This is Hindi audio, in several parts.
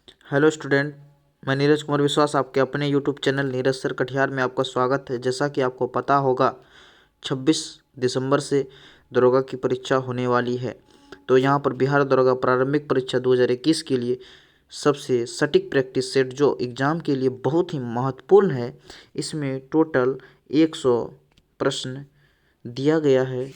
हेलो स्टूडेंट, मैं नीरज कुमार विश्वास आपके अपने YouTube channel Neeraj sir Katihar में आपका स्वागत है। जैसा कि आपको पता होगा 26 दिसंबर से दरोगा की परीक्षा होने वाली है। तो यहाँ पर बिहार दरोगा प्रारंभिक परीक्षा 2021 के लिए सबसे सटीक प्रैक्टिस सेट जो एग्ज़ाम के लिए बहुत ही महत्वपूर्ण है, इसमें टोटल 100 प्रश्न दिया गया है।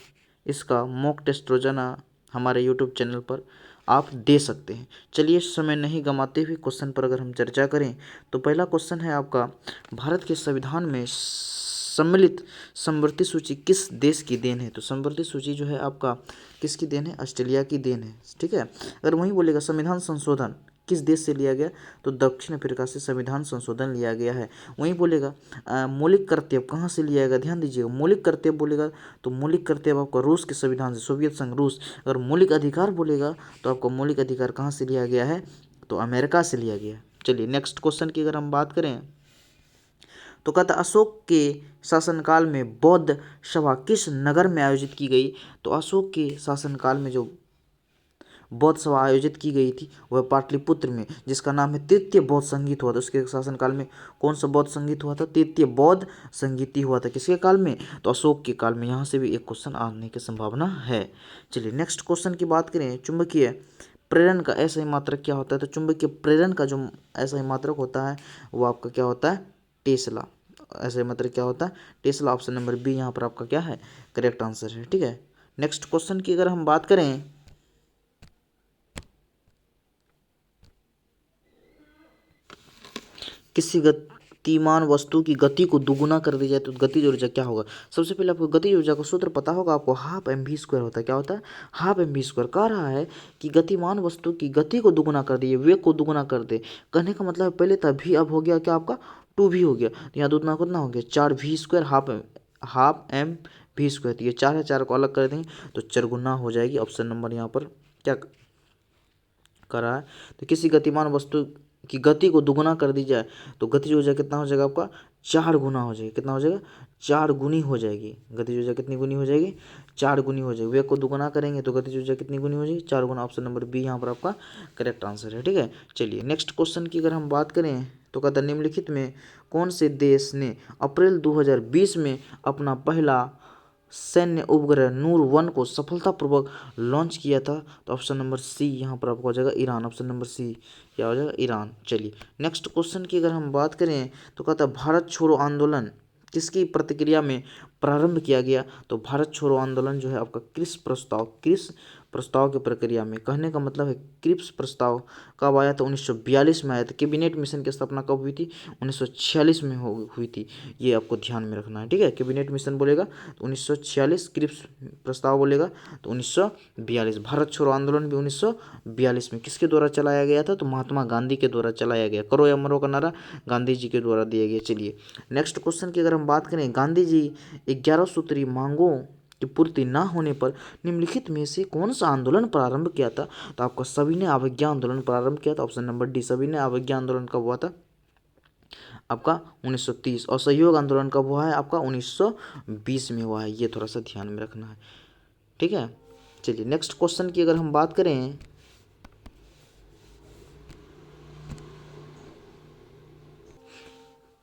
इसका मॉक टेस्ट रोजाना हमारे यूट्यूब चैनल पर आप दे सकते हैं। चलिए समय नहीं गंवाते हुए क्वेश्चन पर अगर हम चर्चा करें तो पहला क्वेश्चन है आपका, भारत के संविधान में सम्मिलित समवर्ती सूची किस देश की देन है। तो समवर्ती सूची जो है आपका किसकी देन है? ऑस्ट्रेलिया की देन है। ठीक है। अगर वहीं बोलेगा संविधान संशोधन किस देश से लिया गया, तो दक्षिण अफ्रीका से संविधान संशोधन लिया गया है। वहीं बोलेगा मौलिक कर्तव्य कहाँ से लिया गया, ध्यान दीजिएगा। मौलिक कर्तव्य बोलेगा तो मौलिक कर्तव्य आपका रूस के संविधान से, सोवियत संघ रूस। अगर मौलिक अधिकार बोलेगा तो आपका मौलिक अधिकार कहाँ से लिया गया है, तो अमेरिका से लिया गया। चलिए नेक्स्ट क्वेश्चन की अगर हम बात करें तो कहता अशोक के शासनकाल में बौद्ध सभा किस नगर में आयोजित की गई। तो अशोक के शासनकाल में जो बौद्ध सभा आयोजित की गई थी वह पाटलिपुत्र में, जिसका नाम है तृतीय बौद्ध संगीत हुआ था। उसके शासनकाल में कौन सा बौद्ध संगीत हुआ था? तृतीय बौद्ध संगीति हुआ था। किसके काल में? तो अशोक के काल में। यहाँ से भी एक क्वेश्चन आने की संभावना है। चलिए नेक्स्ट क्वेश्चन की बात करें, चुंबकीय प्रेरण का ऐसा ही मात्रक क्या होता है। तो चुंबकीय प्रेरण का जो ऐसा ही मात्रक होता है वो आपका क्या होता है? टेस्ला। ऐसा ही मात्रक क्या होता है? टेस्ला। ऑप्शन नंबर बी यहाँ पर आपका क्या है? करेक्ट आंसर है। ठीक है। नेक्स्ट क्वेश्चन की अगर हम बात करें किसी गतिमान वस्तु की गति को दुगुना कर दी जाए तो गतिज ऊर्जा क्या होगा। सबसे पहले आपको गतिज ऊर्जा का सूत्र पता होगा आपको, हाफ एम वी स्क्वायर होता है। क्या होता है? Half M V square. कह रहा है कि गतिमान वस्तु की गति को दुगुना कर दिए, वेग को दुगुना कर दे। कहने का मतलब पहले था भी, अब हो गया क्या आपका? 2v हो गया। तो यहाँ दुगुना कितना हो गया? 4v square half M V square. तो ये 4 है, 4 को अलग कर देंगे तो चरगुना हो जाएगी। ऑप्शन नंबर यहाँ पर क्या कर रहा है? तो किसी गतिमान वस्तु की गति को दुगुना कर दी जाए तो गतिज ऊर्जा कितना हो जाएगा आपका? 4 गुना हो जाएगी। कितना हो जाएगा? 4 गुनी हो जाएगी। गतिज ऊर्जा कितनी गुनी हो जाएगी? 4 गुनी हो जाएगी। वेग को दुगुना करेंगे तो गतिज ऊर्जा कितनी गुनी हो जाएगी? 4 गुना। ऑप्शन नंबर बी यहाँ पर आपका करेक्ट आंसर है। ठीक है। चलिए नेक्स्ट क्वेश्चन की अगर हम बात करें तो कहता है निम्नलिखित में कौन से देश ने अप्रैल 2020 में अपना पहला सैन्य उपग्रह नूर 1 को सफलतापूर्वक लॉन्च किया था। तो ऑप्शन नंबर सी यहाँ पर आपको हो जाएगा ईरान। ऑप्शन नंबर सी क्या हो जाएगा? ईरान। चलिए नेक्स्ट क्वेश्चन की अगर हम बात करें तो कहता है भारत छोड़ो आंदोलन किसकी प्रतिक्रिया में प्रारंभ किया गया। तो भारत छोड़ो आंदोलन जो है आपका क्रिप्स प्रस्ताव की प्रक्रिया में। कहने का मतलब है क्रिप्स प्रस्ताव कब आया था? 1942 में आया था। कैबिनेट मिशन की स्थापना कब हुई थी? 1946 में हुई थी। ये आपको ध्यान में रखना है। ठीक है। कैबिनेट मिशन बोलेगा तो 1946, क्रिप्स प्रस्ताव बोलेगा तो 1942। भारत छोड़ो आंदोलन भी 1942 में किसके द्वारा चलाया गया था? तो महात्मा गांधी के द्वारा चलाया गया। करो या मरो का नारा गांधी जी के द्वारा दिया गया। चलिए नेक्स्ट क्वेश्चन की अगर हम बात करें, गांधी जी 11 सूत्री मांगों की पूर्ति न होने पर निम्नलिखित में से कौन सा आंदोलन प्रारंभ किया था। तो आपका सभी ने अवज्ञा आंदोलन प्रारंभ किया था। ऑप्शन नंबर डी सभी ने अवज्ञा आंदोलन कब हुआ था? आपका 1930। और सहयोग आंदोलन कब हुआ है? आपका 1920 में हुआ है। ये थोड़ा सा ध्यान में रखना है। ठीक है। चलिए नेक्स्ट क्वेश्चन की अगर हम बात करें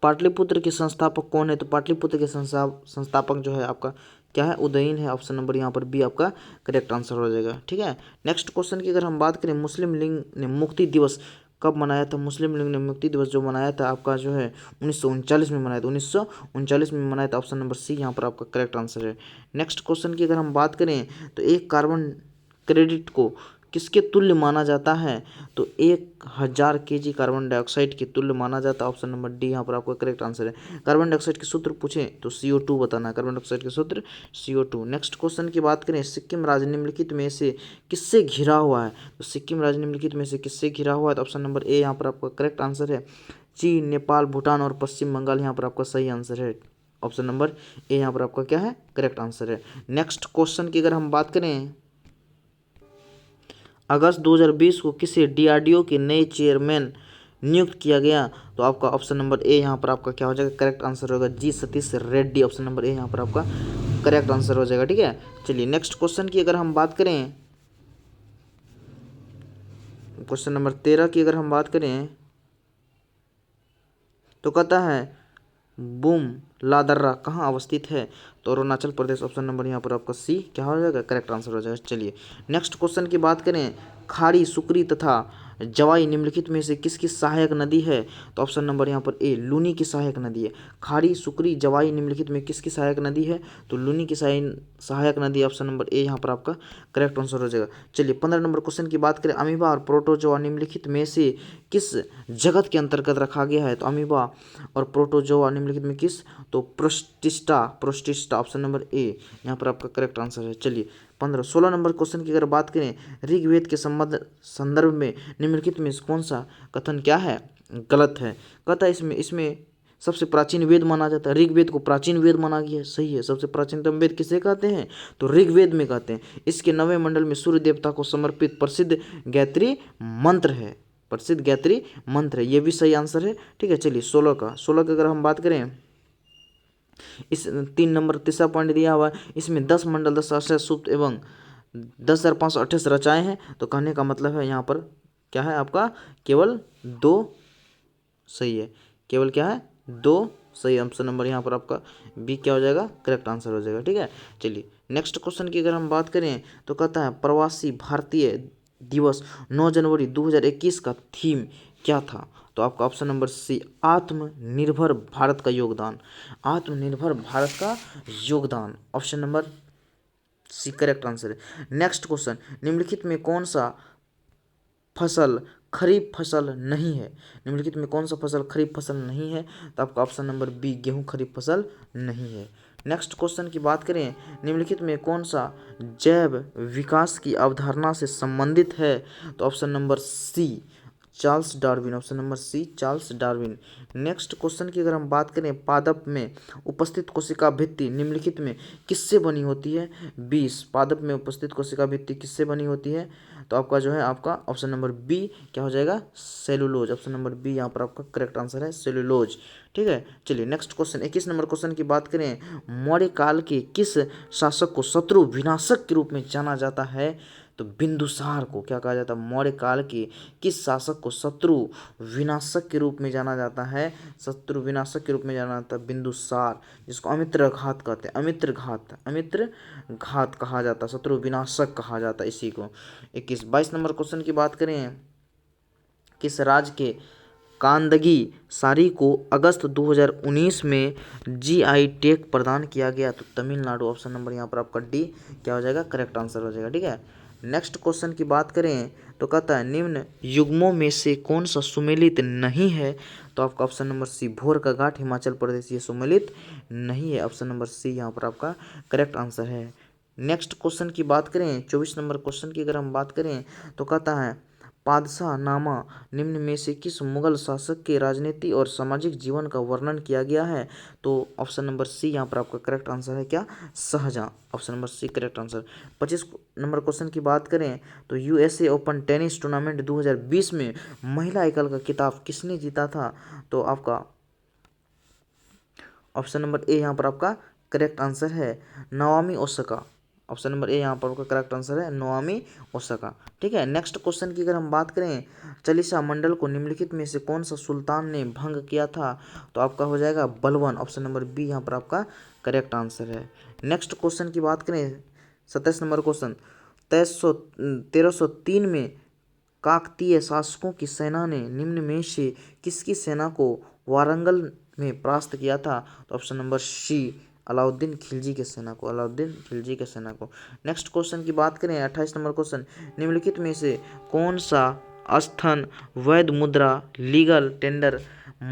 पाटलिपुत्र के संस्थापक कौन है। तो पाटलिपुत्र के संस्थापक जो है आपका क्या है? उदयन है। ऑप्शन नंबर यहाँ पर बी आपका करेक्ट आंसर हो जाएगा। ठीक है। नेक्स्ट क्वेश्चन की अगर हम बात करें, मुस्लिम लीग ने मुक्ति दिवस कब मनाया था। मुस्लिम लीग ने मुक्ति दिवस जो मनाया था आपका जो है 1939 में मनाया था। 1939 में मनाया था। ऑप्शन नंबर सी यहाँ पर आपका करेक्ट आंसर है। नेक्स्ट क्वेश्चन की अगर हम बात करें तो एक कार्बन क्रेडिट को किसके तुल्य माना जाता है। तो 1000 kg कार्बन डाइऑक्साइड के तुल्य माना जाता है। ऑप्शन नंबर डी यहाँ पर आपका करेक्ट आंसर है। कार्बन डाइऑक्साइड के सूत्र पूछे तो CO2 बताना है। कार्बन डाइऑक्साइड के सूत्र CO2। नेक्स्ट क्वेश्चन की बात करें, सिक्किम राज्य निम्नलिखित में से किससे घिरा हुआ है। तो सिक्किम राज्य निम्नलिखित में से किससे घिरा हुआ है। तो ऑप्शन नंबर ए यहाँ पर आपका करेक्ट आंसर है। चीन, नेपाल, भूटान और पश्चिम बंगाल यहाँ पर आपका सही आंसर है। ऑप्शन नंबर ए यहाँ पर आपका क्या है? करेक्ट आंसर है। नेक्स्ट क्वेश्चन की अगर हम बात करें, अगस्त 2020 को किसे DRDO के नए चेयरमैन नियुक्त किया गया। तो आपका ऑप्शन नंबर ए यहाँ पर आपका क्या हो जाएगा? करेक्ट आंसर होगा G Satish Reddy. Option number A यहाँ पर आपका करेक्ट आंसर हो जाएगा। ठीक है। चलिए नेक्स्ट क्वेश्चन की अगर हम बात करें, क्वेश्चन नंबर 13 की अगर हम बात करें तो कहता है बूम लादर्रा कहाँ अवस्थित है? तो अरुणाचल प्रदेश। ऑप्शन नंबर यहाँ पर आपका सी क्या हो जाएगा? करेक्ट आंसर हो जाएगा। चलिए नेक्स्ट क्वेश्चन की बात करें, खाड़ी, सुकरी तथा जवाई निम्नलिखित में से किसकी सहायक नदी है? तो ऑप्शन नंबर यहाँ पर ए लूनी की सहायक नदी है। खाड़ी, सुकरी, जवाई निम्नलिखित में किसकी सहायक नदी है? तो लूनी की सहायक नदी। ऑप्शन नंबर ए यहाँ पर आपका करेक्ट आंसर हो जाएगा। चलिए 15 नंबर क्वेश्चन की बात करें, अमीबा और प्रोटोजोआ निम्नलिखित में से किस जगत के अंतर्गत रखा गया है? तो अमीबा और प्रोटोजोआ निम्नलिखित में किस? तो प्रोस्टिस्टा। ऑप्शन नंबर ए यहाँ पर आपका करेक्ट आंसर है। चलिए 16 नंबर क्वेश्चन की अगर बात करें, ऋग्वेद के संदर्भ में निम्नलिखित में कौन सा कथन क्या है? गलत है। कहता है इसमें सबसे प्राचीन वेद माना जाता है। ऋग्वेद को प्राचीन वेद माना गया है, सही है। सबसे प्राचीनतम वेद किसे कहते हैं? तो ऋग्वेद में कहते हैं। इसके 9वें मंडल में सूर्य देवता को समर्पित प्रसिद्ध गायत्री मंत्र है। प्रसिद्ध गायत्री मंत्र है, ये भी सही आंसर है। ठीक है, चलिए 16 की अगर हम बात करें, इस 3 नंबर तीसरा पॉइंट दिया हुआ है, इसमें 10 मंडल, 10 आश्रय, सूक्त एवं 10,528 रचाएं हैं। तो कहने का मतलब है यहाँ पर क्या है आपका? केवल 2 सही है। केवल क्या है? 2 सही। ऑप्शन नंबर यहाँ पर आपका बी क्या हो जाएगा? करेक्ट आंसर हो जाएगा। ठीक है, चलिए नेक्स्ट क्वेश्चन की अगर हम बात करें तो कहता है प्रवासी भारतीय दिवस 9 जनवरी 2021 का थीम क्या था? तो आपका ऑप्शन नंबर सी आत्मनिर्भर भारत का योगदान। आत्मनिर्भर भारत का योगदान, option number C correct answer है। नेक्स्ट क्वेश्चन, निम्नलिखित में कौन सा फसल खरीफ फसल नहीं है? निम्नलिखित में कौन सा फसल खरीफ फसल नहीं है? तो आपका ऑप्शन नंबर बी गेहूं खरीफ फसल नहीं है। नेक्स्ट क्वेश्चन की बात करें, निम्नलिखित में कौन सा जैव विकास की अवधारणा से संबंधित है? तो option number C Charles Darwin. Option number C Charles Darwin. Next question की अगर हम बात करें, पादप में उपस्थित कोशिका भित्ति निम्नलिखित में किससे बनी होती है? 20 पादप में उपस्थित कोशिका भित्ति किससे बनी होती है? तो आपका जो है आपका ऑप्शन नंबर बी क्या हो जाएगा? सेलुलोज। ऑप्शन नंबर बी यहाँ पर आपका करेक्ट आंसर है, सेलुलोज। ठीक है, चलिए नेक्स्ट क्वेश्चन 21 नंबर क्वेश्चन की बात करें, मौर्य काल के किस शासक को शत्रु विनाशक के रूप में जाना जाता है? तो बिंदुसार को क्या कहा जाता है? मौर्य काल के किस शासक को शत्रु विनाशक के रूप में जाना जाता है? शत्रु विनाशक के रूप में जाना जाता है बिंदुसार, जिसको अमित्र घात कहते हैं। अमित्र घात कहा जाता है, शत्रु विनाशक कहा जाता है इसी को। 22 नंबर क्वेश्चन की बात करें, किस राज्य के कांदगी साड़ी को अगस्त 2019 में जीआई टैग प्रदान किया गया? तो तमिलनाडु। ऑप्शन नंबर यहाँ पर आपका डी क्या हो जाएगा? करेक्ट आंसर हो जाएगा। ठीक है, नेक्स्ट क्वेश्चन की बात करें तो कहता है निम्न युग्मों में से कौन सा सुमेलित नहीं है? तो आपका ऑप्शन नंबर सी भोर का घाट हिमाचल प्रदेश, ये सुमेलित नहीं है। ऑप्शन नंबर सी यहाँ पर आपका करेक्ट आंसर है। नेक्स्ट क्वेश्चन की बात करें, 24 नंबर क्वेश्चन की अगर हम बात करें तो कहता है पादशाह नामा निम्न में से किस मुगल शासक के राजनीति और सामाजिक जीवन का वर्णन किया गया है? तो ऑप्शन नंबर सी यहाँ पर आपका करेक्ट आंसर है क्या? Shahjahan. Option number C correct answer. 25 number question की बात करें तो यूएसए ओपन टेनिस टूर्नामेंट 2020 में महिला एकल का खिताब किसने जीता था? तो आपका ऑप्शन नंबर ए यहाँ पर आपका करेक्ट आंसर है, Naomi Osaka. Option number A यहाँ पर आपका करेक्ट आंसर है, नाओमी ओसाका। ठीक है, नेक्स्ट क्वेश्चन की अगर हम बात करें, चालीसा मंडल को निम्नलिखित में से कौन सा सुल्तान ने भंग किया था? तो आपका हो जाएगा बलवन। ऑप्शन नंबर बी यहाँ पर आपका करेक्ट आंसर है। नेक्स्ट क्वेश्चन की बात करें, 27 नंबर क्वेश्चन, 1303 में काकतीय शासकों की सेना ने निम्न में से किसकी सेना को वारंगल में परास्त किया था? तो option number C Alauddin Khilji के सेना को, अलाउद्दीन खिलजी के सेना को। नेक्स्ट क्वेश्चन की बात करें, 28 नंबर क्वेश्चन, निम्नलिखित में से कौन सा स्थन वैध मुद्रा लीगल टेंडर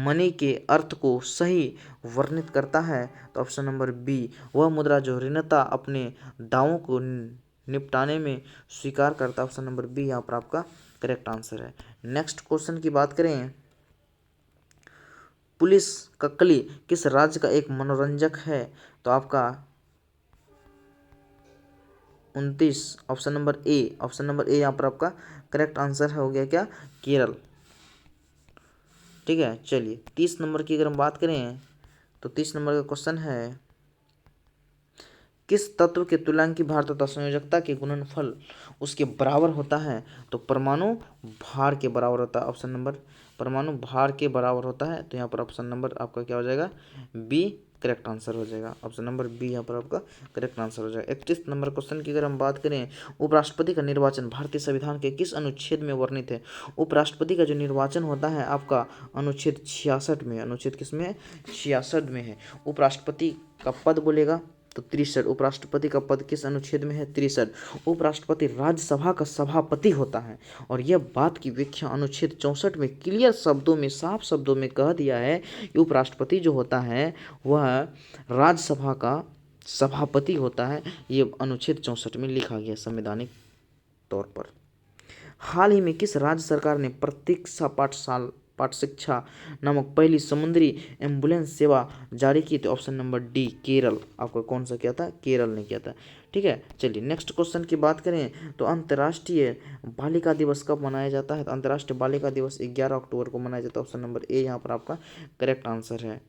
मनी के अर्थ को सही वर्णित करता है? तो ऑप्शन नंबर बी वह मुद्रा जो ऋणता अपने दावों को निपटाने में स्वीकार करता है। ऑप्शन नंबर बी यहाँ पर आपका करेक्ट आंसर है। नेक्स्ट क्वेश्चन की बात करें, पुलिस कक्कली किस राज्य का एक मनोरंजक है? तो आपका 29 ऑप्शन नंबर ए यहाँ पर आपका करेक्ट आंसर हो गया क्या? केरल। ठीक है, चलिए 30 नंबर की अगर हम बात करें तो 30 नंबर का क्वेश्चन है, किस तत्व के तुल्यांकी भार तथा संयोजकता के गुणनफल उसके बराबर होता है? तो परमाणु भार के बराबर होता है। ऑप्शन नंबर परमाणु भार के बराबर होता है, तो यहाँ पर ऑप्शन नंबर आपका क्या हो जाएगा? बी करेक्ट आंसर हो जाएगा। ऑप्शन नंबर बी यहाँ पर आपका करेक्ट आंसर हो जाएगा। 31 नंबर क्वेश्चन की अगर हम बात करें, उपराष्ट्रपति का निर्वाचन भारतीय संविधान के किस अनुच्छेद में वर्णित है? उपराष्ट्रपति का जो निर्वाचन होता है आपका अनुच्छेद 66 में। अनुच्छेद किसमें है? 66 में है। उपराष्ट्रपति का पद बोलेगा तो 63। उपराष्ट्रपति का पद किस अनुच्छेद में है? 63। उपराष्ट्रपति राज्यसभा का सभापति होता है और यह बात की व्याख्या अनुच्छेद 64 में क्लियर शब्दों में, साफ शब्दों में कह दिया है कि उपराष्ट्रपति जो होता है वह राज्यसभा का सभापति होता है। ये अनुच्छेद 64 में लिखा गया संवैधानिक तौर पर। हाल ही में किस राज्य सरकार ने प्रतीक्षा पाठ शिक्षा नामक पहली समुद्री एम्बुलेंस सेवा जारी की? तो ऑप्शन नंबर डी केरल। आपका कौन सा किया था? केरल ने किया था। ठीक है, चलिए नेक्स्ट क्वेश्चन की बात करें तो अंतर्राष्ट्रीय बालिका दिवस कब मनाया जाता है? तो अंतर्राष्ट्रीय बालिका दिवस 11 अक्टूबर को मनाया जाता है। ऑप्शन नंबर ए यहाँ पर आपका करेक्ट आंसर है।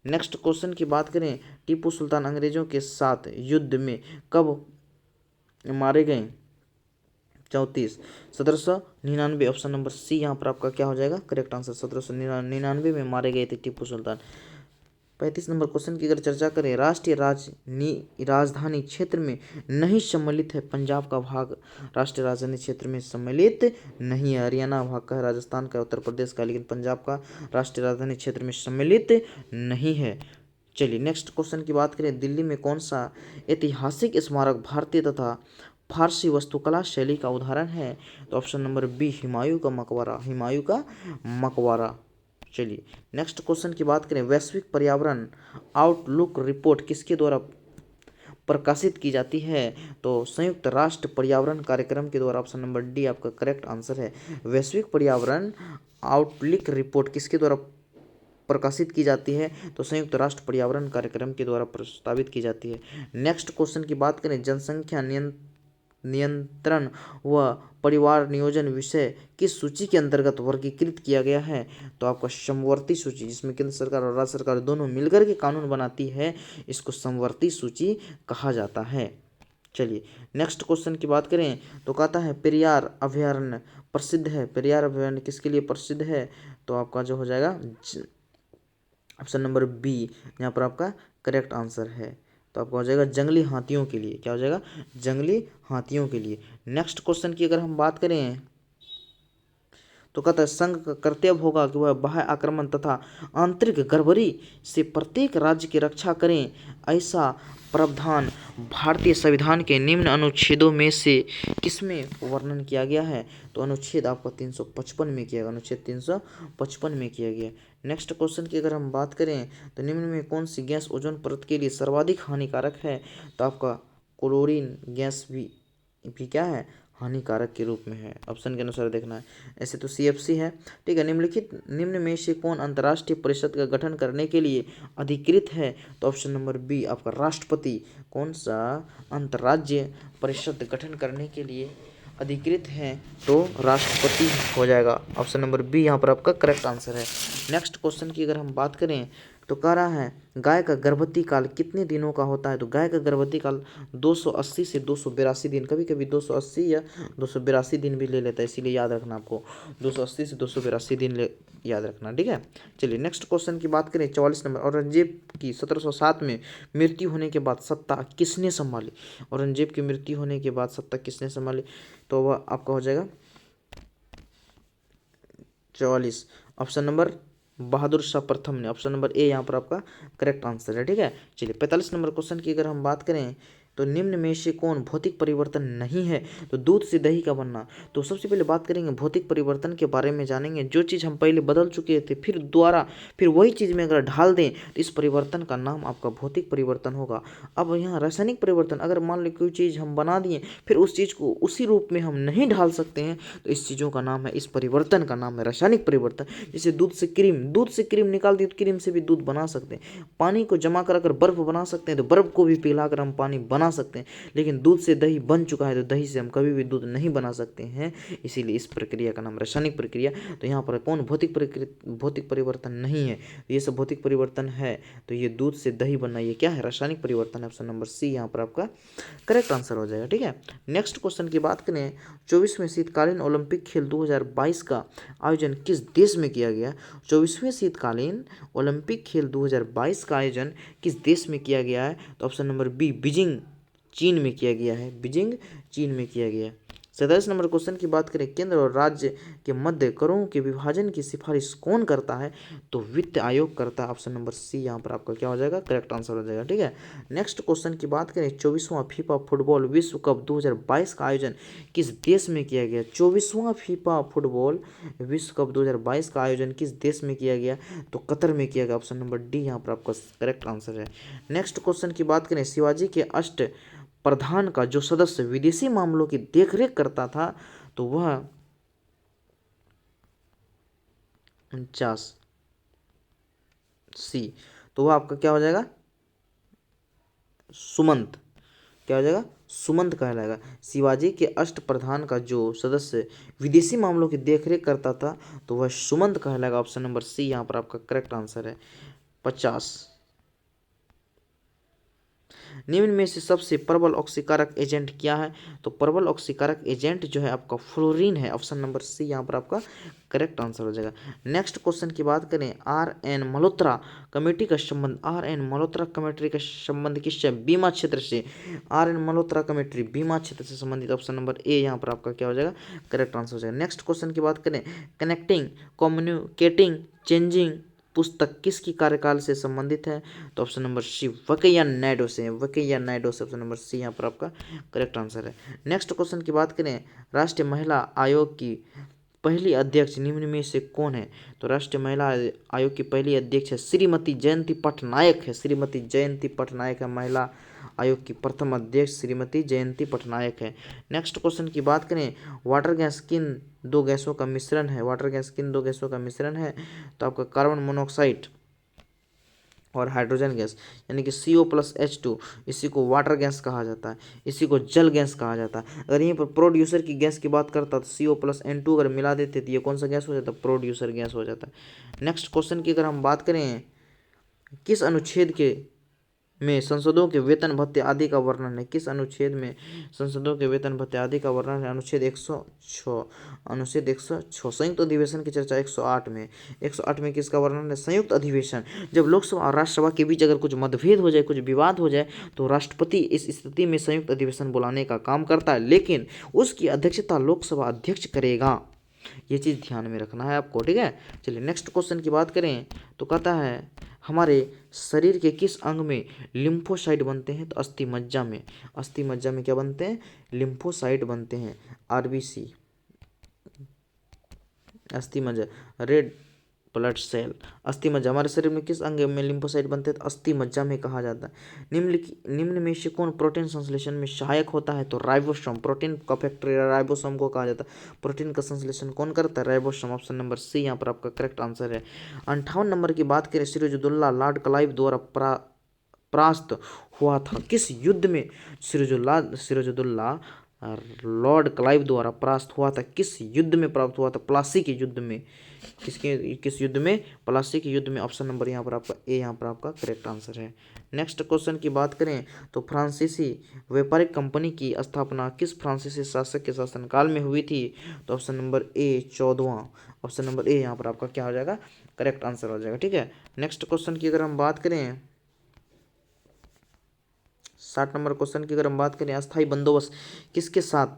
नेक्स्ट क्वेश्चन की बात करें, टीपू सुल्तान अंग्रेजों के साथ युद्ध में कब मारे गए? 34 1799। ऑप्शन नंबर सी यहाँ पर आपका क्या हो जाएगा? करेक्ट आंसर 1799 में मारे गए थे टीपू सुल्तान। 35 नंबर क्वेश्चन की अगर चर्चा करें, राष्ट्रीय राजधानी क्षेत्र में नहीं सम्मिलित है पंजाब का भाग। राष्ट्रीय राजधानी क्षेत्र में सम्मिलित नहीं है। हरियाणा भाग का है, राजस्थान का, उत्तर प्रदेश का, लेकिन पंजाब का राष्ट्रीय राजधानी क्षेत्र में सम्मिलित नहीं है। चलिए नेक्स्ट क्वेश्चन की बात करें, दिल्ली में कौन सा ऐतिहासिक स्मारक भारतीय तथा फारसी वास्तुकला शैली का उदाहरण है? तो ऑप्शन नंबर बी हुमायूं का मकबरा। हुमायूं का मकबरा। चलिए नेक्स्ट क्वेश्चन की बात करें, वैश्विक पर्यावरण आउटलुक रिपोर्ट किसके द्वारा प्रकाशित की जाती है? तो संयुक्त राष्ट्र पर्यावरण कार्यक्रम के द्वारा। ऑप्शन नंबर डी आपका करेक्ट आंसर है। वैश्विक पर्यावरण आउटलुक रिपोर्ट किसके द्वारा प्रकाशित की जाती है? तो संयुक्त राष्ट्र पर्यावरण कार्यक्रम के द्वारा प्रस्तावित की जाती है। नेक्स्ट क्वेश्चन की बात करें, जनसंख्या नियंत्रण व परिवार नियोजन विषय किस सूची के अंतर्गत वर्गीकृत किया गया है? तो आपका समवर्ती सूची, जिसमें केंद्र सरकार और राज्य सरकार दोनों मिलकर के कानून बनाती है, इसको समवर्ती सूची कहा जाता है। चलिए नेक्स्ट क्वेश्चन की बात करें तो कहता है पेरियार अभयारण्य प्रसिद्ध है। पेरियार अभयारण्य किसके लिए प्रसिद्ध है? तो आपका जो हो जाएगा ऑप्शन नंबर बी यहाँ पर आपका करेक्ट आंसर है। तो आपका हो जाएगा जंगली हाथियों के लिए। क्या हो जाएगा? जंगली हाथियों के लिए। नेक्स्ट क्वेश्चन की अगर हम बात करें तो कहता है संघ का कर्तव्य होगा कि वह बाह्य आक्रमण तथा आंतरिक गड़बड़ी से प्रत्येक राज्य की रक्षा करें। ऐसा प्रावधान भारतीय संविधान के निम्न अनुच्छेदों में से किसमें वर्णन किया गया है? तो अनुच्छेद आपका 355 में किया गया। अनुच्छेद 355 में किया गया। नेक्स्ट क्वेश्चन की अगर हम बात करें तो निम्न में कौन सी गैस ओजोन परत के लिए सर्वाधिक हानिकारक है? तो आपका क्लोरीन गैस भी क्या है? हानिकारक के रूप में है। ऑप्शन के अनुसार देखना है। ऐसे तो CFC है। ठीक है, निम्न में से कौन अंतर्राष्ट्रीय परिषद का गठन करने के लिए अधिकृत है? तो ऑप्शन नंबर बी आपका राष्ट्रपति। कौन सा अंतर्राज्यीय परिषद गठन करने के लिए अधिकृत है? तो राष्ट्रपति हो जाएगा। ऑप्शन नंबर बी यहाँ पर आपका करेक्ट आंसर है। नेक्स्ट क्वेश्चन की अगर हम बात करें तो कह रहा है गाय का गर्भवती काल कितने दिनों का होता है? तो गाय का गर्भवती काल 280 से 282 दिन, कभी कभी 280 या 282 दिन भी ले लेता है, इसीलिए याद रखना आपको 280 से 282 दिन याद रखना। ठीक है, चलिए नेक्स्ट क्वेश्चन की बात करें 44 नंबर, औरंगजेब की 1707 में मृत्यु होने के बाद सत्ता किसने संभाली? औरंगजेब की मृत्यु होने के बाद सत्ता किसने संभाली? तो वह आपका हो जाएगा 44। ऑप्शन नंबर बहादुर शाह प्रथम ने। ऑप्शन नंबर ए यहाँ पर आपका करेक्ट आंसर है। ठीक है, चलिए 45 नंबर क्वेश्चन की अगर हम बात करें तो निम्न में से कौन भौतिक परिवर्तन नहीं है? तो दूध से दही का बनना। तो सबसे पहले बात करेंगे भौतिक परिवर्तन के बारे में, जानेंगे जो चीज़ हम पहले बदल चुके थे फिर वही चीज़ में अगर ढाल दें तो इस परिवर्तन का नाम आपका भौतिक परिवर्तन होगा। अब यहाँ रासायनिक परिवर्तन, अगर मान लो कोई चीज़ हम बना दिए फिर उस चीज़ को उसी रूप में हम नहीं ढाल सकते हैं, तो इस चीज़ों का नाम है, इस परिवर्तन का नाम है रासायनिक परिवर्तन। जैसे दूध से क्रीम निकाल दी तो क्रीम से भी दूध बना सकते हैं। पानी को जमा कर अगर बर्फ बना सकते हैं तो बर्फ को भी पिघला कर हम पानी बना बना सकते हैं, लेकिन दूध से दही बन चुका है तो दही से हम कभी भी दूध नहीं बना सकते हैं, इसीलिए इस प्रक्रिया का नाम रासायनिक प्रक्रिया। तो यहाँ पर कौन भौतिक परिवर्तन नहीं है, ये सब भौतिक परिवर्तन है, तो ये दूध से दही बनना ये क्या है, रासायनिक परिवर्तन है। ऑप्शन नंबर सी यहाँ पर आपका करेक्ट आंसर हो जाएगा। ठीक है, नेक्स्ट क्वेश्चन की बात करें, 24वें शीतकालीन ओलंपिक खेल 2022 का आयोजन किस देश में किया गया। 24वें शीतकालीन ओलंपिक खेल 2022 का आयोजन किस देश में किया गया है, तो ऑप्शन नंबर बी बीजिंग चीन में किया गया है, बीजिंग चीन में किया गया। 27 नंबर क्वेश्चन की बात करें, केंद्र और राज्य के मध्य करों के विभाजन की सिफारिश कौन करता है, तो वित्त आयोग करता है। ऑप्शन नंबर सी यहाँ पर आपका क्या हो जाएगा, करेक्ट आंसर हो जाएगा। ठीक है, नेक्स्ट क्वेश्चन की बात करें, 24वां फीफा फुटबॉल विश्व कप 2022 का आयोजन किस देश में किया गया। 24वां फीफा फुटबॉल विश्व कप 2022 का आयोजन किस देश में किया गया, तो कतर में किया गया। ऑप्शन नंबर डी यहाँ पर आपका करेक्ट आंसर है। नेक्स्ट क्वेश्चन की बात करें, शिवाजी के अष्ट प्रधान का जो सदस्य विदेशी मामलों की देखरेख करता था, तो वह 49 सी, तो वह आपका क्या हो जाएगा, सुमंत, क्या हो जाएगा, सुमंत कहलाएगा। शिवाजी के अष्ट प्रधान का जो सदस्य विदेशी मामलों की देखरेख करता था, तो वह सुमंत कहलाएगा। ऑप्शन नंबर सी यहाँ पर आपका करेक्ट आंसर है। 50 निम्न में से सबसे प्रबल ऑक्सीकारक एजेंट क्या है, तो प्रबल ऑक्सीकारक एजेंट जो है आपका फ्लोरीन है। ऑप्शन नंबर सी यहाँ पर आपका करेक्ट आंसर हो जाएगा। नेक्स्ट क्वेश्चन की बात करें, आर एन मल्होत्रा कमेटी का संबंध, आर एन मल्होत्रा कमेटी का संबंध किससे, बीमा क्षेत्र से। आर एन मल्होत्रा कमेटी बीमा क्षेत्र से संबंधित। ऑप्शन नंबर ए यहाँ पर आपका क्या हो जाएगा, करेक्ट आंसर हो जाएगा। नेक्स्ट क्वेश्चन की बात करें, कनेक्टिंग कम्युनिकेटिंग चेंजिंग पुस्तक किसकी कार्यकाल से संबंधित है, तो ऑप्शन नंबर सी वकैया नायडू से, वकैया नायडू से। ऑप्शन नंबर सी यहाँ पर आपका करेक्ट आंसर है। नेक्स्ट क्वेश्चन की बात करें, राष्ट्रीय महिला आयोग की पहली अध्यक्ष निम्न में से कौन है, तो राष्ट्रीय महिला आयोग की पहली अध्यक्ष है श्रीमती जयंती पटनायक है, श्रीमती जयंती पटनायक है। महिला आयोग की प्रथम अध्यक्ष श्रीमती जयंती पटनायक है। नेक्स्ट क्वेश्चन की बात करें, वाटर गैस किन दो गैसों का मिश्रण है, वाटर गैस किन दो गैसों का मिश्रण है, तो आपका कार्बन मोनोऑक्साइड और हाइड्रोजन गैस, यानी कि CO+H2, इसी को वाटर गैस कहा जाता है, इसी को जल गैस कहा जाता है। अगर यहीं पर प्रोड्यूसर की गैस की बात करता तो CO+N2 अगर मिला देते तो ये कौन सा गैस हो जाता, प्रोड्यूसर गैस हो जाता है। नेक्स्ट क्वेश्चन की अगर हम बात करें, किस अनुच्छेद के में संसदों के वेतन भत्ते आदि का वर्णन है, किस अनुच्छेद में संसदों के वेतन भत्ते आदि का वर्णन है, अनुच्छेद 106, अनुच्छेद 106। संयुक्त अधिवेशन की चर्चा 108 में, 108 में किसका वर्णन है, संयुक्त अधिवेशन। जब लोकसभा और राज्यसभा के बीच अगर कुछ मतभेद हो जाए, कुछ विवाद हो जाए, तो राष्ट्रपति इस स्थिति में संयुक्त अधिवेशन बुलाने का काम करता है, लेकिन उसकी अध्यक्षता लोकसभा अध्यक्ष करेगा, ये चीज़ ध्यान में रखना है आपको। ठीक है, चलिए नेक्स्ट क्वेश्चन की बात करें, तो कहता है हमारे शरीर के किस अंग में लिम्फोसाइट बनते हैं, तो अस्थि मज्जा में, अस्थि मज्जा में क्या बनते हैं, लिम्फोसाइट बनते हैं, RBC, अस्थि मज्जा, रेड ब्लड सेल। अस्थि मज्जा हमारे शरीर में किस अंग में लिम्फोसाइट बनते हैं, तो अस्थि मज्जा में कहा जाता है। निम्न में से कौन प्रोटीन संश्लेषण में सहायक होता है, तो राइबोसोम, प्रोटीन का फैक्ट्री राइबोसोम को कहा जाता है। प्रोटीन का संश्लेषण कौन करता है, राइबोसोम। ऑप्शन नंबर सी यहाँ पर आपका करेक्ट आंसर है। 58 नंबर की बात करें, सिराजुद्दौला लॉर्ड क्लाइव द्वारा परास्त हुआ था किस युद्ध में, सिराजुद्दौला लॉर्ड क्लाइव द्वारा परास्त हुआ था किस युद्ध में, प्राप्त हुआ था प्लासी के युद्ध में, किस युद्ध में, प्लासी के युद्ध में। ऑप्शन नंबर यहाँ पर आपका ए यहाँ पर आपका करेक्ट आंसर है। नेक्स्ट क्वेश्चन की बात करें, तो फ्रांसीसी व्यापारिक कंपनी की स्थापना किस फ्रांसीसी शासक के शासनकाल में हुई थी, तो ऑप्शन नंबर ए 14वां, ऑप्शन नंबर ए यहाँ पर आपका क्या हो जाएगा, करेक्ट आंसर हो जाएगा। ठीक है, नेक्स्ट क्वेश्चन की अगर हम बात करें, 60 नंबर क्वेश्चन की अगर हम बात करें, अस्थायी बंदोबस्त किसके साथ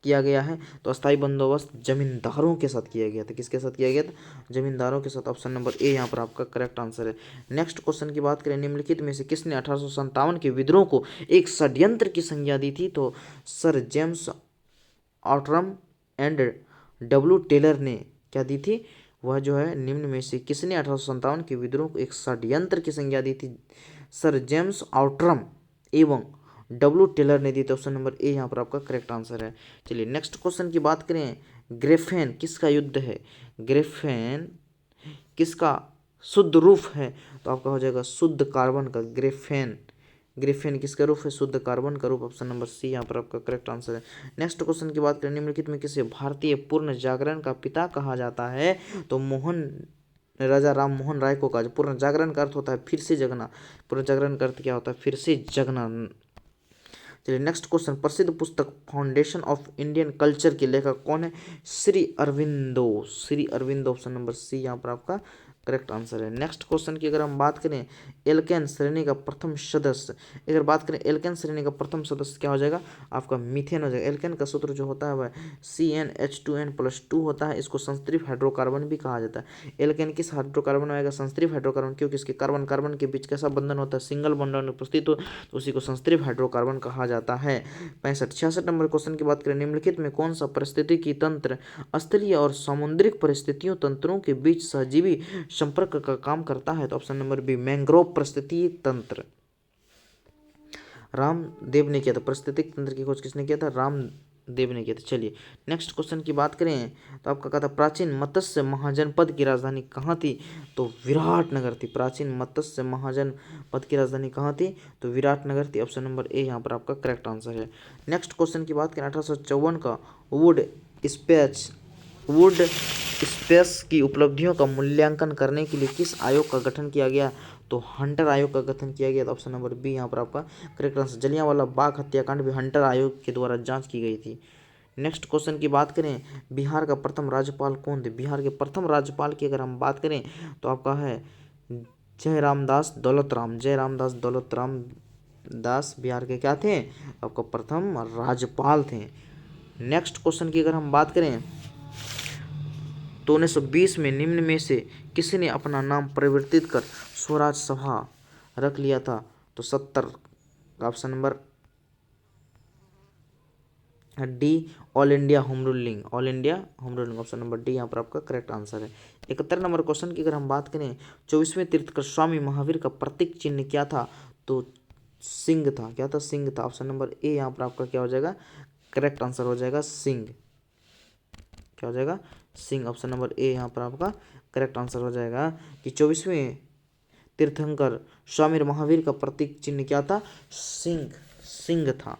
किया गया है, तो अस्थायी बंदोबस्त जमींदारों के साथ किया गया था, किसके साथ किया गया था, जमींदारों के साथ। ऑप्शन नंबर ए यहाँ पर आपका करेक्ट आंसर है। नेक्स्ट क्वेश्चन की बात करें, निम्नलिखित में से किसने 1857 के विद्रोह को एक षड्यंत्र की संज्ञा दी थी, तो sir James Outram and W Taylor ने क्या दी थी, वह जो है निम्न में से किसने 1857 के विद्रोह को एक षड्यंत्र की संज्ञा दी थी, सर जेम्स ऑटरम एवं W टेलर ने दी। तो ऑप्शन नंबर ए यहाँ पर आपका करेक्ट आंसर है। चलिए नेक्स्ट क्वेश्चन की बात करें, ग्रेफेन किसका युद्ध है, ग्रेफेन किसका शुद्ध रूप है, तो आपका हो जाएगा शुद्ध कार्बन का, ग्रेफेन, ग्रेफेन किसका रूप है? शुद्ध कार्बन का रूप। ऑप्शन नंबर सी यहाँ पर आपका करेक्ट आंसर है। नेक्स्ट क्वेश्चन की बात करें, निम्नलिखित में किसे भारतीय पूर्ण जागरण का पिता कहा जाता है? तो राजा राम मोहन राय को कहा। पूर्ण जागरण का अर्थ होता है फिर से जगना। पूर्ण जागरण का अर्थ क्या होता है? फिर से जगना। चलिए नेक्स्ट क्वेश्चन, प्रसिद्ध पुस्तक फाउंडेशन ऑफ इंडियन कल्चर के लेखक कौन है? Shri Aurobindo. Shri Aurobindo option number C यहाँ पर आपका करेक्ट आंसर है। नेक्स्ट क्वेश्चन की अगर हम बात करें, एल्केन श्रेणी का प्रथम सदस्य, अगर बात करें एल्केन श्रेणी का प्रथम सदस्य क्या हो जाएगा? आपका मीथेन हो जाएगा। एल्केन का सूत्र जो होता है वह CnH2n+2 होता है। इसको संस्तृप हाइड्रोकार्बन भी कहा जाता है। एल्केन किस हाइड्रोकार्बन में आएगा? संस्तृप हाइड्रोकार्बन, क्योंकि इसके कार्बन कार्बन के बीच कैसा बंधन होता है? सिंगल बॉन्ड उपस्थित हो, तो उसी को संस्तृप हाइड्रोकार्बन कहा जाता है। 65 नंबर क्वेश्चन की बात करें, निम्नलिखित में कौन सा पारिस्थितिकी तंत्र स्थलीय और समुद्रिक परिस्थितियों तंत्रों के बीच सहजीवी संपर्क का काम करता है? तो ऑप्शन नंबर बी मैंग्रोव पारिस्थितिकी तंत्र। रामदेव ने किया था। पारिस्थितिक तंत्र की खोज किसने किया था? रामदेव ने किया था। चलिए नेक्स्ट क्वेश्चन की बात करें, तो आपका कहा था प्राचीन मत्स्य महाजनपद की राजधानी कहाँ थी? तो विराटनगर थी। प्राचीन मत्स्य महाजनपद की राजधानी कहाँ थी? तो विराटनगर थी। ऑप्शन नंबर ए यहाँ पर आपका करेक्ट आंसर है। नेक्स्ट क्वेश्चन की बात करें, 1854 का वुड स्पेस की उपलब्धियों का मूल्यांकन करने के लिए किस आयोग का गठन किया गया? तो हंटर आयोग का गठन किया गया। तो ऑप्शन नंबर बी यहाँ पर आपका करेक्ट आंसर। जलियांवाला बाग हत्याकांड भी हंटर आयोग के द्वारा जांच की गई थी। नेक्स्ट क्वेश्चन की बात करें, बिहार का प्रथम राज्यपाल कौन थे? बिहार के प्रथम राज्यपाल की अगर हम बात करें तो आपका है जयरामदास दौलतराम। जयरामदास दौलतराम दास बिहार के क्या थे? आपका प्रथम राज्यपाल थे। नेक्स्ट क्वेश्चन की अगर हम बात करें, तो 1920 में निम्न में से किसने अपना नाम परिवर्तित कर स्वराज सभा रख लिया था? तो 70 option number D all India home ruling. All India home ruling option number D यहाँ पर आपका करेक्ट आंसर है। 71 नंबर क्वेश्चन की अगर हम बात करें, 24वें तीर्थंकर स्वामी महावीर का प्रतीक चिन्ह क्या था? तो सिंह था। क्या था? सिंह था। ऑप्शन नंबर ए यहाँ पर आपका क्या हो जाएगा? करेक्ट आंसर हो जाएगा सिंह। क्या हो जाएगा? सिंह। ऑप्शन नंबर ए यहाँ पर आपका करेक्ट आंसर हो जाएगा कि 24वें तीर्थंकर स्वामी महावीर का प्रतीक चिन्ह क्या था? सिंह। सिंह था।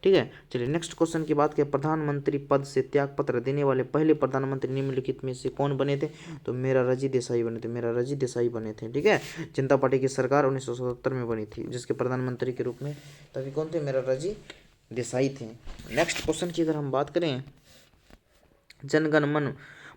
ठीक है। चलिए नेक्स्ट क्वेश्चन की बात करें, प्रधानमंत्री पद से त्यागपत्र देने वाले पहले प्रधानमंत्री निम्नलिखित में से कौन बने थे? तो मोरारजी देसाई बने थे। मोरारजी देसाई बने थे। ठीक है। जनता पार्टी की सरकार 1977 में बनी थी, जिसके प्रधानमंत्री के रूप में तभी कौन थे? मोरारजी देसाई थे। नेक्स्ट क्वेश्चन की अगर हम बात करें, जनगण मन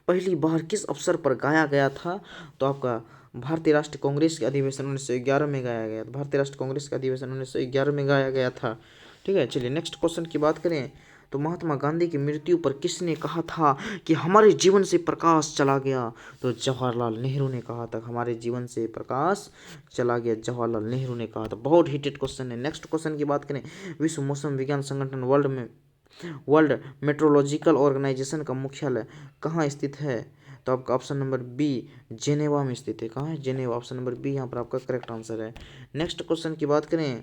पहली बार किस अवसर पर गाया गया था? तो आपका भारतीय राष्ट्रीय कांग्रेस के अधिवेशन 1911 में गाया गया था। भारतीय राष्ट्रीय कांग्रेस का अधिवेशन 1911 में गाया गया था। ठीक है। चलिए नेक्स्ट क्वेश्चन की बात करें, तो महात्मा गांधी की मृत्यु पर किसने कहा था कि हमारे जीवन से प्रकाश चला गया? तो जवाहरलाल नेहरू ने कहा था। हमारे जीवन से प्रकाश चला गया, जवाहरलाल नेहरू ने कहा था। बहुत हिटेड क्वेश्चन है। नेक्स्ट क्वेश्चन की बात करें, विश्व मौसम विज्ञान संगठन वर्ल्ड मेट्रोलॉजिकल ऑर्गेनाइजेशन का मुख्यालय कहाँ स्थित है? तो आपका ऑप्शन नंबर बी जेनेवा में स्थित है। कहाँ है? जेनेवा। ऑप्शन नंबर बी यहाँ पर आपका करेक्ट आंसर है। नेक्स्ट क्वेश्चन की बात करें,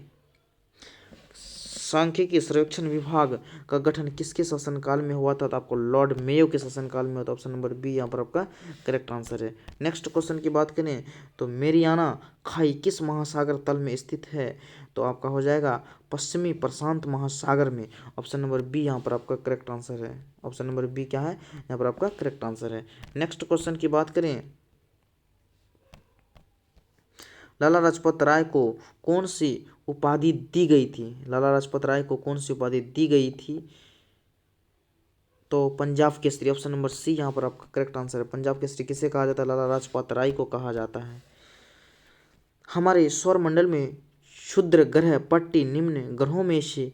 सांख्यिकी सर्वेक्षण विभाग का गठन किसके शासनकाल में हुआ था? तो आपको लॉर्ड मेयो के शासनकाल में हुआ था। ऑप्शन नंबर बी यहाँ पर आपका करेक्ट आंसर है। नेक्स्ट क्वेश्चन की बात करें, तो मेरियाना खाई किस महासागर तल में स्थित है? तो आपका हो जाएगा पश्चिमी प्रशांत महासागर में। ऑप्शन नंबर बी यहाँ पर आपका करेक्ट आंसर है। ऑप्शन नंबर बी क्या है? यहाँ पर आपका करेक्ट आंसर है। नेक्स्ट क्वेश्चन की बात करें, लाला लाजपत राय को कौन सी उपाधि दी गई थी? लाला लाजपत राय को कौन सी उपाधि दी गई थी? तो Punjab Kesari. Option number C यहाँ पर आपका करेक्ट आंसर है। पंजाब केसरी किसे कहा जाता है? लाला लाजपत राय को कहा जाता है। हमारे सौरमंडल में क्षुद्र ग्रह पट्टी निम्न ग्रहों में से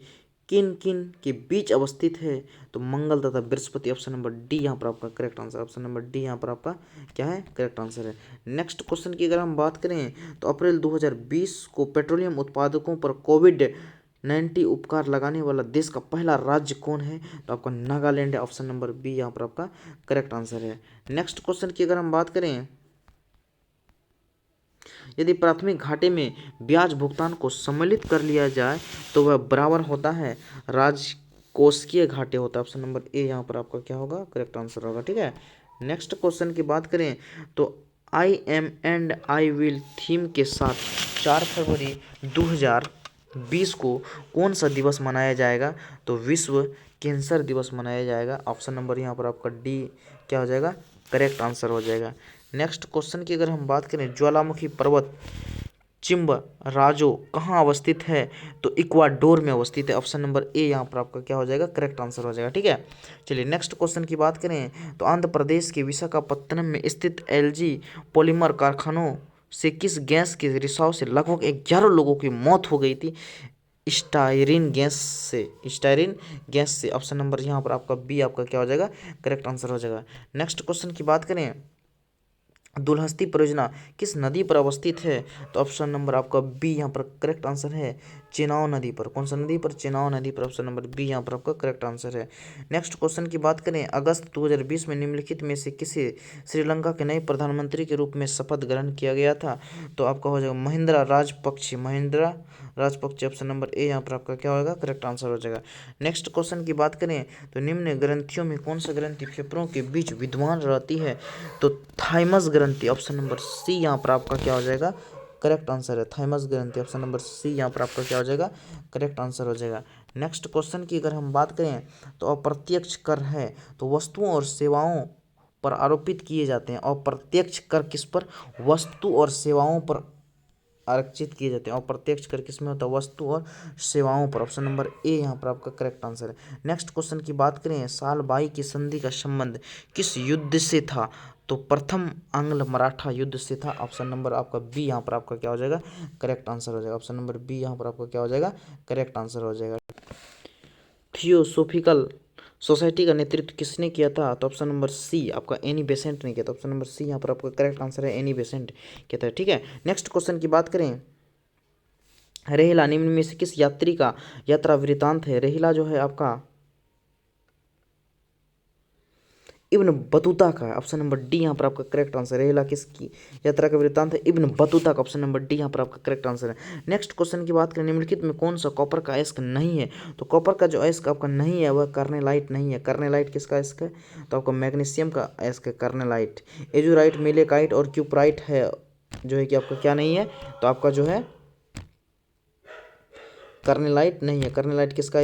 किन किन के बीच अवस्थित है? तो मंगल तथा बृहस्पति। ऑप्शन नंबर डी यहाँ पर आपका correct answer. Option number D यहाँ पर आपका क्या है? करेक्ट आंसर है। नेक्स्ट क्वेश्चन की अगर हम बात करें, तो अप्रैल 2020 को पेट्रोलियम उत्पादकों पर कोविड-19 उपकर लगाने वाला देश का पहला राज्य कौन है? तो आपका नागालैंड है। ऑप्शन नंबर बी यहाँ पर आपका करेक्ट आंसर है। नेक्स्ट क्वेश्चन की अगर हम बात करें, यदि प्राथमिक घाटे में ब्याज भुगतान को सम्मिलित कर लिया जाए तो वह बराबर होता है राजकोषीय घाटे होता है। ऑप्शन नंबर ए यहाँ पर आपका क्या होगा? करेक्ट आंसर होगा। ठीक है। नेक्स्ट क्वेश्चन की बात करें, तो I am and I will theme के साथ 4 फरवरी 2000 20 को कौन सा दिवस मनाया जाएगा? तो विश्व कैंसर दिवस मनाया जाएगा। ऑप्शन नंबर यहाँ पर आपका डी क्या हो जाएगा? करेक्ट आंसर हो जाएगा। नेक्स्ट क्वेश्चन की अगर हम बात करें, ज्वालामुखी पर्वत चिम्बराजो कहाँ अवस्थित है? तो इक्वाडोर में अवस्थित है। ऑप्शन नंबर ए यहाँ पर आपका क्या हो जाएगा? करेक्ट आंसर हो जाएगा। ठीक है, चलिए नेक्स्ट क्वेश्चन की बात करें तो आंध्र प्रदेश के विशाखापत्तनम में स्थित एलजी पॉलीमर कारखानों से किस गैस के रिसाव से लगभग 11 लोगों की मौत हो गई थी? स्टायरिन गैस से, स्टायरिन गैस से। ऑप्शन नंबर यहाँ पर आपका बी आपका क्या हो जाएगा? करेक्ट आंसर हो जाएगा। नेक्स्ट क्वेश्चन की बात करें, दुलहस्ती परियोजना किस नदी पर अवस्थित है? तो ऑप्शन नंबर आपका बी यहाँ पर करेक्ट आंसर है, चेनाब नदी पर। कौन सा नदी पर? चेनाब नदी पर। ऑप्शन नंबर बी यहाँ पर आपका करेक्ट आंसर है। नेक्स्ट क्वेश्चन की बात करें, अगस्त 2020 में निम्नलिखित में से किसे श्रीलंका के नए प्रधानमंत्री के रूप में शपथ ग्रहण किया गया था? तो आपका हो जाएगा Mahindra Rajapaksa, Mahindra Rajapaksa. Option number A यहाँ पर आपका क्या होगा? करेक्ट आंसर हो जाएगा। नेक्स्ट क्वेश्चन की बात करें तो निम्न ग्रंथियों में कौन सा ग्रंथि फेफड़ों के बीच विद्यमान रहती है? तो थाइमस ग्रंथि। ऑप्शन नंबर सी यहाँ पर आपका क्या हो जाएगा? करेक्ट आंसर है, थाइमस ग्रंथि। ऑप्शन नंबर सी यहाँ पर आपका क्या हो जाएगा? करेक्ट आंसर हो जाएगा। नेक्स्ट क्वेश्चन की अगर हम बात करें तो अप्रत्यक्ष कर है तो वस्तुओं और सेवाओं पर आरोपित किए जाते हैं। अप्रत्यक्ष कर किस पर? वस्तु और सेवाओं पर आरक्षित किए जाते हैं। अप्रत्यक्ष कर किस में होता है? वस्तु और सेवाओं पर। ऑप्शन नंबर ए यहाँ पर आपका करेक्ट आंसर है। नेक्स्ट क्वेश्चन की बात करें, साल बाई की संधि का संबंध किस युद्ध से था? तो प्रथम आंग्ल मराठा युद्ध से था। ऑप्शन नंबर आपका बी यहाँ पर आपका क्या हो जाएगा? करेक्ट आंसर हो जाएगा। ऑप्शन नंबर बी यहाँ पर आपका क्या हो जाएगा? करेक्ट आंसर हो जाएगा। थियोसोफिकल सोसाइटी का नेतृत्व किसने किया था? तो ऑप्शन नंबर सी आपका एनी बेसेंट ने किया था। ऑप्शन नंबर सी यहाँ पर आपका करेक्ट आंसर है, एनी बेसेंट किया था। ठीक है, नेक्स्ट क्वेश्चन की बात करें, रेहिला निम्न में से किस यात्री का यात्रा वृतांत है? रेहिला जो है आपका इब्न बतूता का है। ऑप्शन नंबर डी यहाँ पर आपका करेक्ट आंसर है। रेहिला किसकी यात्रा का वृत्तांत है? इब्न बतूता का। ऑप्शन नंबर डी यहाँ पर आपका करेक्ट आंसर है। नेक्स्ट क्वेश्चन की बात करें, निम्नलिखित में कौन सा कॉपर का अयस्क नहीं है? तो कॉपर का जो अयस्क आपका नहीं है वह कार्नेलाइट नहीं है। कार्नेलाइट किसका अयस्क है? तो आपका मैग्नीशियम का अयस्क है कार्नेलाइट। एजुराइट, मेलेकाइट और क्यूपराइट है जो है कि आपका क्या नहीं है? तो आपका जो है कार्नेलाइट नहीं है। कार्नेलाइट किसका?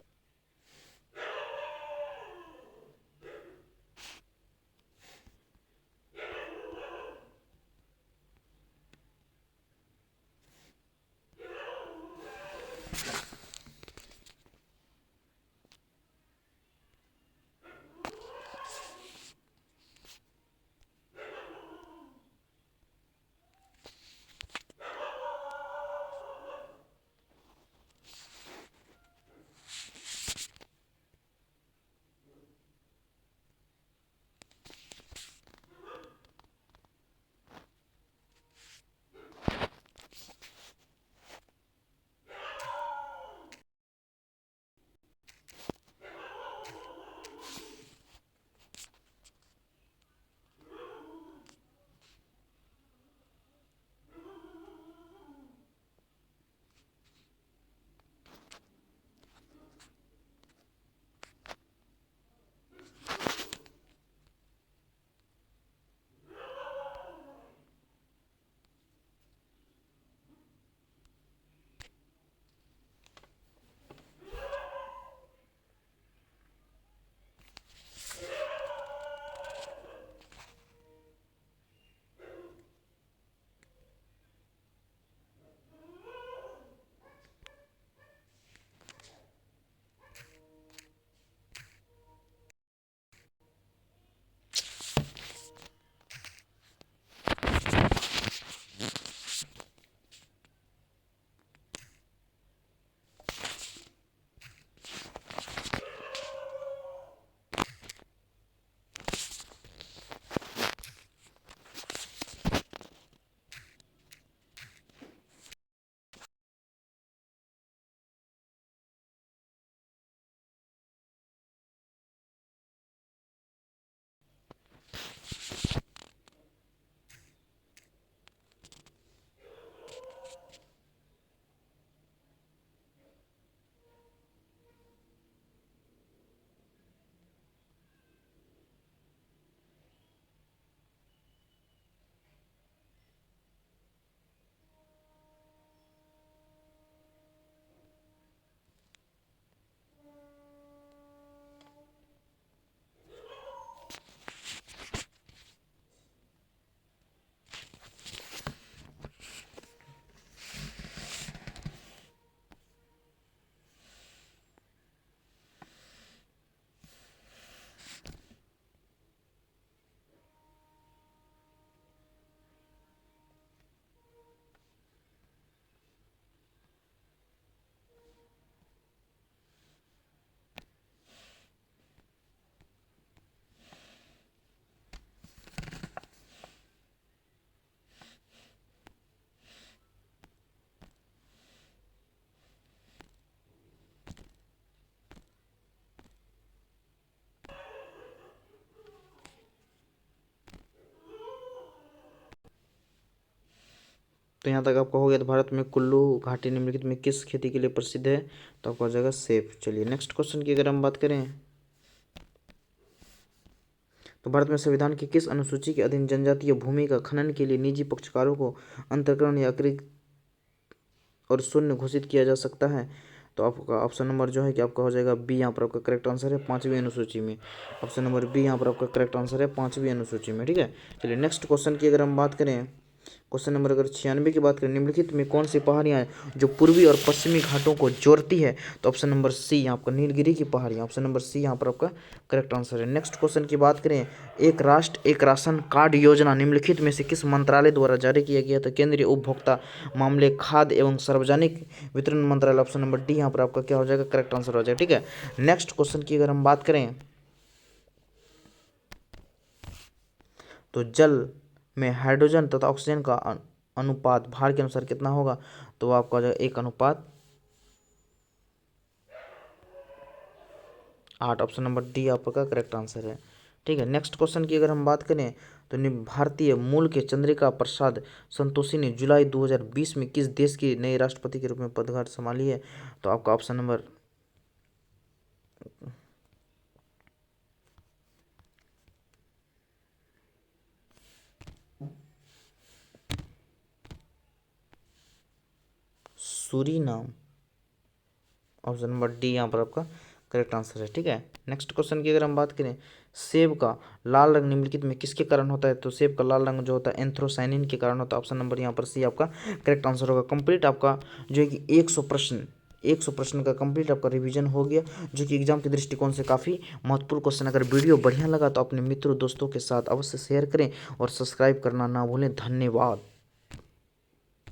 तो यहाँ तक आपका हो गया। तो भारत में कुल्लू घाटी निम्नलिखित में किस खेती के लिए प्रसिद्ध है? तो आपका हो जाएगा सेब। चलिए नेक्स्ट क्वेश्चन की अगर हम बात करें, तो भारत में संविधान की किस अनुसूची के अधीन जनजातीय भूमि का खनन के लिए निजी पक्षकारों को अंतर्करण या अतिरिक्त और शून्य घोषित किया जा सकता है? तो आपका ऑप्शन नंबर जो है कि आपका हो जाएगा बी, यहाँ पर आपका करेक्ट आंसर है 5वीं अनुसूची में। ऑप्शन नंबर बी यहाँ पर आपका करेक्ट आंसर है 5वीं अनुसूची में। ठीक है, चलिए नेक्स्ट क्वेश्चन की अगर हम बात करें, क्वेश्चन नंबर अगर 96 की बात करें, निम्नलिखित में कौन सी पहाड़ियाँ हैं जो पूर्वी और पश्चिमी घाटों को जोड़ती है? तो ऑप्शन नंबर सी यहाँ आपका नीलगिरी की पहाड़ियाँ। ऑप्शन नंबर सी यहाँ पर आपका करेक्ट आंसर है। नेक्स्ट क्वेश्चन की बात करें, एक राष्ट्र एक राशन कार्ड योजना निम्नलिखित में से किस मंत्रालय द्वारा जारी किया गया? तो केंद्रीय उपभोक्ता मामले, खाद्य एवं सार्वजनिक वितरण मंत्रालय। ऑप्शन नंबर डी यहाँ पर आपका क्या हो जाएगा? करेक्ट आंसर हो जाएगा। ठीक है, नेक्स्ट क्वेश्चन की अगर हम बात करें, तो जल में हाइड्रोजन तथा ऑक्सीजन का अनुपात भार के अनुसार कितना होगा? तो आपका हो जाएगा 1:8। ऑप्शन नंबर डी आपका करेक्ट आंसर है। ठीक है, नेक्स्ट क्वेश्चन की अगर हम बात करें, तो भारतीय मूल के चंद्रिका प्रसाद संतोषी ने जुलाई 2020 में किस देश की नए राष्ट्रपति के रूप में पदभार संभाली है? तो आपका option number Suriname. Option number D यहाँ पर आपका करेक्ट आंसर है। ठीक है, नेक्स्ट क्वेश्चन की अगर हम बात करें, सेब का लाल रंग निम्नलिखित में किसके कारण होता है? तो सेब का लाल रंग जो होता है एंथ्रोसाइनिन के कारण होता है। ऑप्शन नंबर यहाँ पर सी आपका करेक्ट आंसर होगा। कंप्लीट आपका जो है कि 100 प्रश्न का कंप्लीट आपका रिवीजन हो गया, जो कि एग्जाम के दृष्टिकोण से काफ़ी महत्वपूर्ण क्वेश्चन। अगर वीडियो बढ़िया लगा तो अपने मित्रों दोस्तों के साथ अवश्य शेयर करें और सब्सक्राइब करना ना भूलें। धन्यवाद।